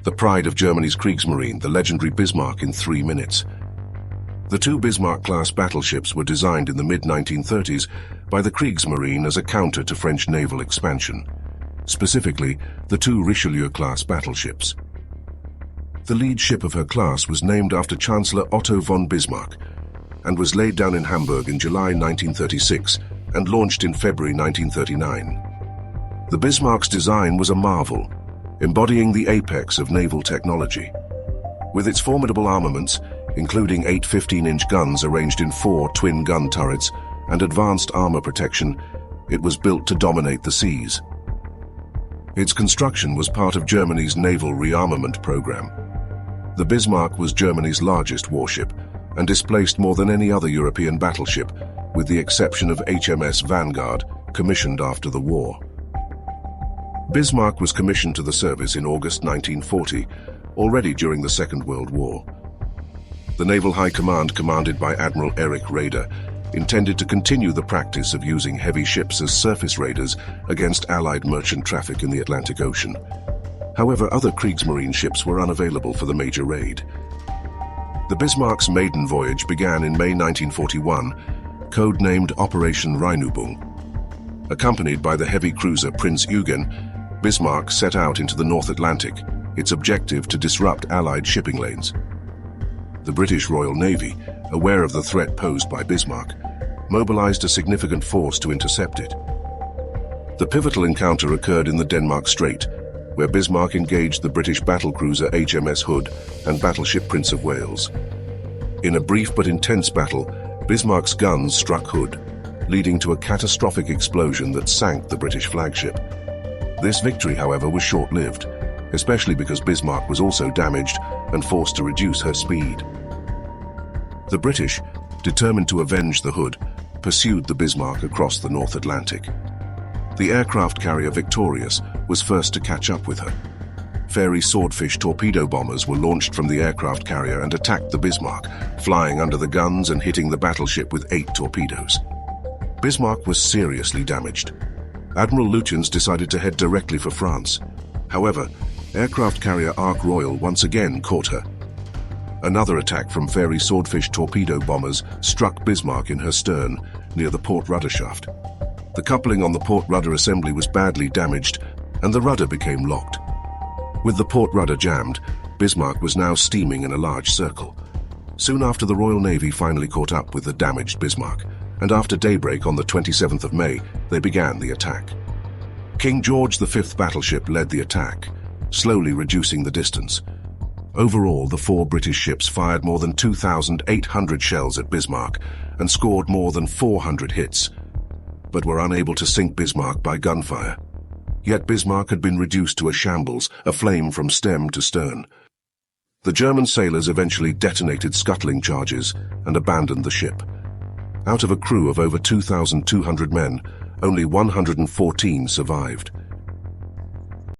the pride of Germany's Kriegsmarine, the legendary Bismarck, in 3 minutes. The two Bismarck-class battleships were designed in the mid-1930s by the Kriegsmarine as a counter to French naval expansion, specifically the two Richelieu-class battleships. The lead ship of her class was named after Chancellor Otto von Bismarck and was laid down in Hamburg in July 1936 and launched in February 1939. The Bismarck's design was a marvel, embodying the apex of naval technology. With its formidable armaments, including 8 15-inch guns arranged in 4 twin-gun turrets and advanced armor protection, it was built to dominate the seas. Its construction was part of Germany's naval rearmament program. The Bismarck was Germany's largest warship and displaced more than any other European battleship, with the exception of HMS Vanguard, commissioned after the war. Bismarck was commissioned to the service in August 1940, already during the Second World War. The Naval High Command, commanded by Admiral Erich Raeder, intended to continue the practice of using heavy ships as surface raiders against Allied merchant traffic in the Atlantic Ocean. However, other Kriegsmarine ships were unavailable for the major raid. The Bismarck's maiden voyage began in May 1941, codenamed Operation Rheinübung. Accompanied by the heavy cruiser Prinz Eugen, Bismarck set out into the North Atlantic, its objective to disrupt Allied shipping lanes. The British Royal Navy, aware of the threat posed by Bismarck, mobilized a significant force to intercept it. The pivotal encounter occurred in the Denmark Strait, where Bismarck engaged the British battlecruiser HMS Hood and battleship Prince of Wales. In a brief but intense battle, Bismarck's guns struck Hood, leading to a catastrophic explosion that sank the British flagship. This victory, however, was short-lived, especially because Bismarck was also damaged and forced to reduce her speed. The British, determined to avenge the Hood, pursued the Bismarck across the North Atlantic. The aircraft carrier Victorious was first to catch up with her. Fairey Swordfish torpedo bombers were launched from the aircraft carrier and attacked the Bismarck, flying under the guns and hitting the battleship with 8 torpedoes. Bismarck was seriously damaged. Admiral Lutyens decided to head directly for France. However, aircraft carrier Ark Royal once again caught her. Another attack from Fairey Swordfish torpedo bombers struck Bismarck in her stern, near the port rudder shaft. The coupling on the port rudder assembly was badly damaged, and the rudder became locked. With the port rudder jammed, Bismarck was now steaming in a large circle. Soon after, the Royal Navy finally caught up with the damaged Bismarck, and after daybreak on the 27th of May, they began the attack. King George V battleship led the attack, slowly reducing the distance. Overall, the 4 British ships fired more than 2,800 shells at Bismarck and scored more than 400 hits, but were unable to sink Bismarck by gunfire. Yet Bismarck had been reduced to a shambles, aflame from stem to stern. The German sailors eventually detonated scuttling charges and abandoned the ship. Out of a crew of over 2,200 men, only 114 survived.